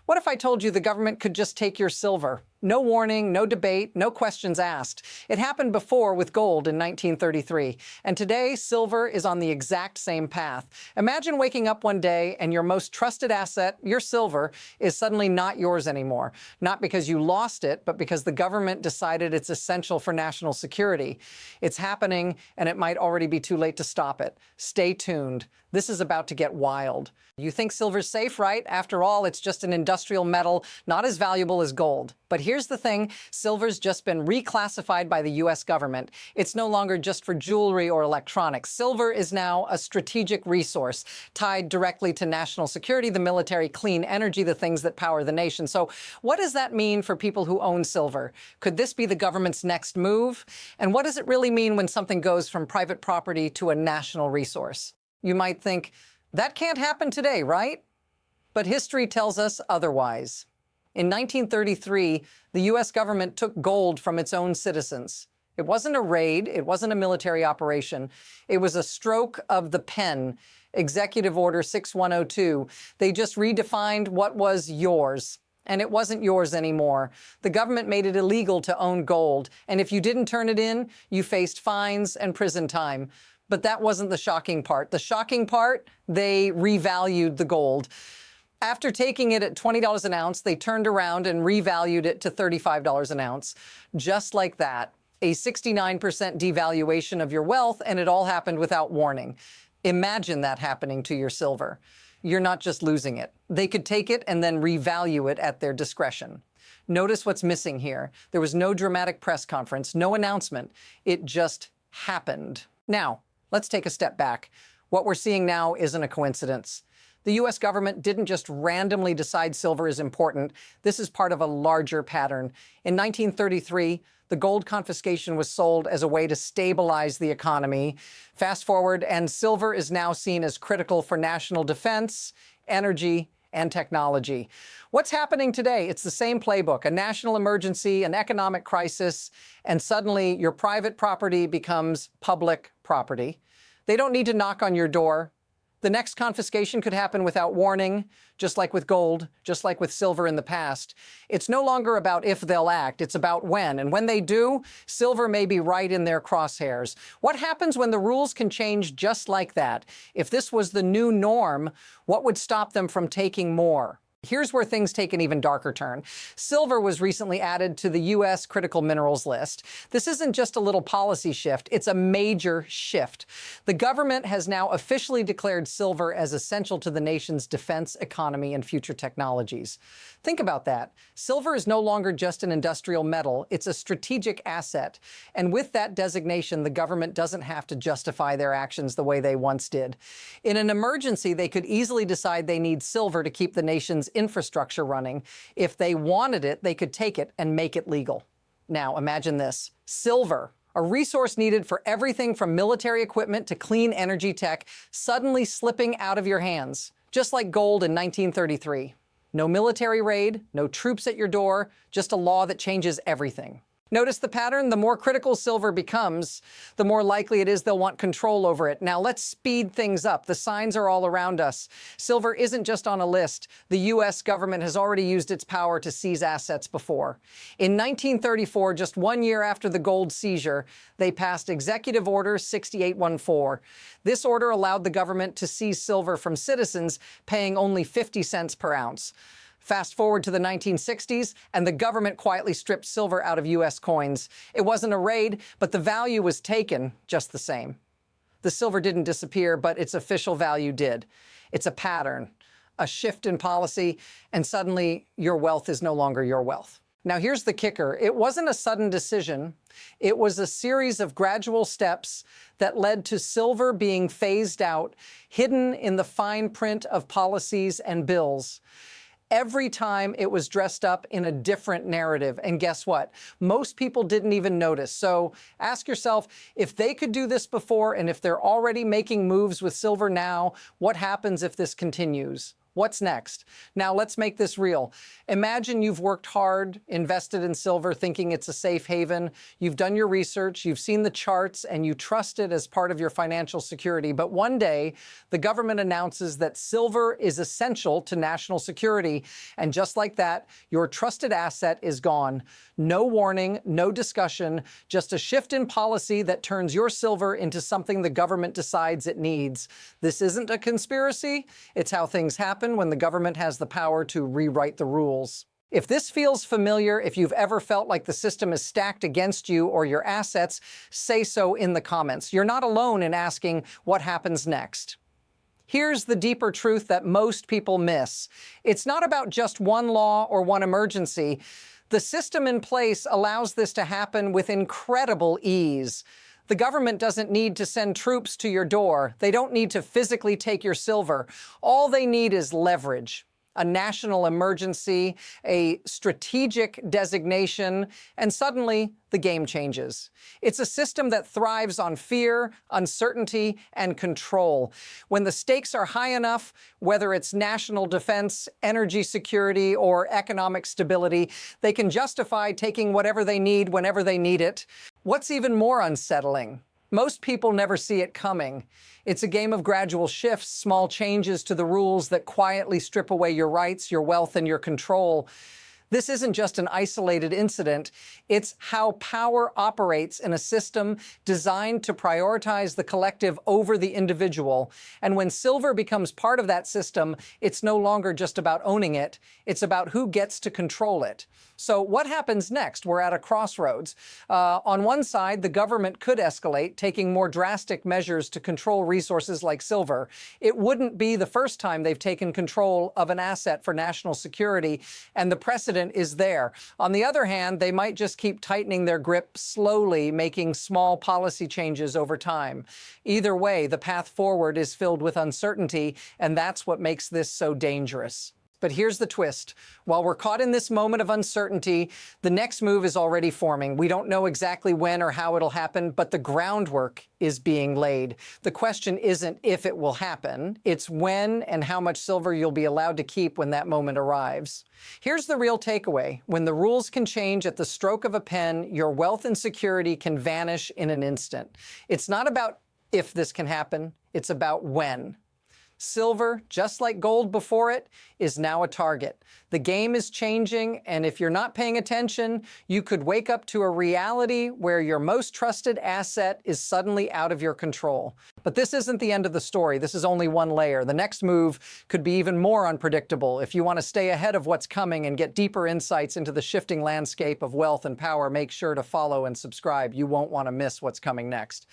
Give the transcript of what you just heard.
What if I told you the government could just take your silver? No warning, no debate, no questions asked. It happened before with gold in 1933. And today, silver is on the exact same path. Imagine waking up one day and your most trusted asset, your silver, is suddenly not yours anymore. Not because you lost it, but because the government decided it's essential for national security. It's happening, and it might already be too late to stop it. Stay tuned. This is about to get wild. You think silver's safe, right? After all, it's just an industrial metal, not as valuable as gold. But here's the thing, silver's just been reclassified by the US government. It's no longer just for jewelry or electronics. Silver is now a strategic resource tied directly to national security, the military, clean energy, the things that power the nation. So what does that mean for people who own silver? Could this be the government's next move? And what does it really mean when something goes from private property to a national resource? You might think, that can't happen today, right? But history tells us otherwise. In 1933, the US government took gold from its own citizens. It wasn't a raid, it wasn't a military operation. It was a stroke of the pen, Executive Order 6102. They just redefined what was yours. And it wasn't yours anymore. The government made it illegal to own gold. And if you didn't turn it in, you faced fines and prison time. But that wasn't the shocking part. The shocking part, they revalued the gold. After taking it at $20 an ounce, they turned around and revalued it to $35 an ounce. Just like that, a 69% devaluation of your wealth, and it all happened without warning. Imagine that happening to your silver. You're not just losing it. They could take it and then revalue it at their discretion. Notice what's missing here. There was no dramatic press conference, no announcement. It just happened. Now, let's take a step back. What we're seeing now isn't a coincidence. The US government didn't just randomly decide silver is important. This is part of a larger pattern. In 1933, the gold confiscation was sold as a way to stabilize the economy. Fast forward, and silver is now seen as critical for national defense, energy, and technology. What's happening today? It's the same playbook, a national emergency, an economic crisis, and suddenly your private property becomes public property. They don't need to knock on your door. The next confiscation could happen without warning, just like with gold, just like with silver in the past. It's no longer about if they'll act, it's about when. And when they do, silver may be right in their crosshairs. What happens when the rules can change just like that? If this was the new norm, what would stop them from taking more? Here's where things take an even darker turn. Silver was recently added to the U.S. critical minerals list. This isn't just a little policy shift, it's a major shift. The government has now officially declared silver as essential to the nation's defense, economy, and future technologies. Think about that. Silver is no longer just an industrial metal, it's a strategic asset. And with that designation, the government doesn't have to justify their actions the way they once did. In an emergency, they could easily decide they need silver to keep the nation's infrastructure running. If they wanted it, they could take it and make it legal. Now, imagine this. Silver, a resource needed for everything from military equipment to clean energy tech, suddenly slipping out of your hands, just like gold in 1933. No military raid, no troops at your door, just a law that changes everything. Notice the pattern? The more critical silver becomes, the more likely it is they'll want control over it. Now let's speed things up. The signs are all around us. Silver isn't just on a list. The US government has already used its power to seize assets before. In 1934, just 1 year after the gold seizure, they passed Executive Order 6814. This order allowed the government to seize silver from citizens, paying only 50 cents per ounce. Fast forward to the 1960s, and the government quietly stripped silver out of US coins. It wasn't a raid, but the value was taken just the same. The silver didn't disappear, but its official value did. It's a pattern, a shift in policy, and suddenly your wealth is no longer your wealth. Now here's the kicker. It wasn't a sudden decision. It was a series of gradual steps that led to silver being phased out, hidden in the fine print of policies and bills. Every time it was dressed up in a different narrative. And guess what? Most people didn't even notice. So ask yourself, if they could do this before, and if they're already making moves with silver now, what happens if this continues? What's next? Now let's make this real. Imagine you've worked hard, invested in silver, thinking it's a safe haven. You've done your research, you've seen the charts, and you trust it as part of your financial security. But one day, the government announces that silver is essential to national security. And just like that, your trusted asset is gone. No warning, no discussion, just a shift in policy that turns your silver into something the government decides it needs. This isn't a conspiracy. It's how things happen when the government has the power to rewrite the rules. If this feels familiar, if you've ever felt like the system is stacked against you or your assets, say so in the comments. You're not alone in asking what happens next. Here's the deeper truth that most people miss. It's not about just one law or one emergency. The system in place allows this to happen with incredible ease. The government doesn't need to send troops to your door. They don't need to physically take your silver. All they need is leverage, a national emergency, a strategic designation, and suddenly the game changes. It's a system that thrives on fear, uncertainty, and control. When the stakes are high enough, whether it's national defense, energy security, or economic stability, they can justify taking whatever they need whenever they need it. What's even more unsettling? Most people never see it coming. It's a game of gradual shifts, small changes to the rules that quietly strip away your rights, your wealth, and your control. This isn't just an isolated incident. It's how power operates in a system designed to prioritize the collective over the individual. And when silver becomes part of that system, it's no longer just about owning it. It's about who gets to control it. So what happens next? We're at a crossroads. On one side, the government could escalate, taking more drastic measures to control resources like silver. It wouldn't be the first time they've taken control of an asset for national security, and the precedent is there. On the other hand, they might just keep tightening their grip slowly, making small policy changes over time. Either way, the path forward is filled with uncertainty, and that's what makes this so dangerous. But here's the twist. While we're caught in this moment of uncertainty, the next move is already forming. We don't know exactly when or how it'll happen, but the groundwork is being laid. The question isn't if it will happen, it's when and how much silver you'll be allowed to keep when that moment arrives. Here's the real takeaway. When the rules can change at the stroke of a pen, your wealth and security can vanish in an instant. It's not about if this can happen, it's about when. Silver, just like gold before it, is now a target. The game is changing, and if you're not paying attention, you could wake up to a reality where your most trusted asset is suddenly out of your control. But this isn't the end of the story. This is only one layer. The next move could be even more unpredictable. If you want to stay ahead of what's coming and get deeper insights into the shifting landscape of wealth and power, make sure to follow and subscribe. You won't want to miss what's coming next.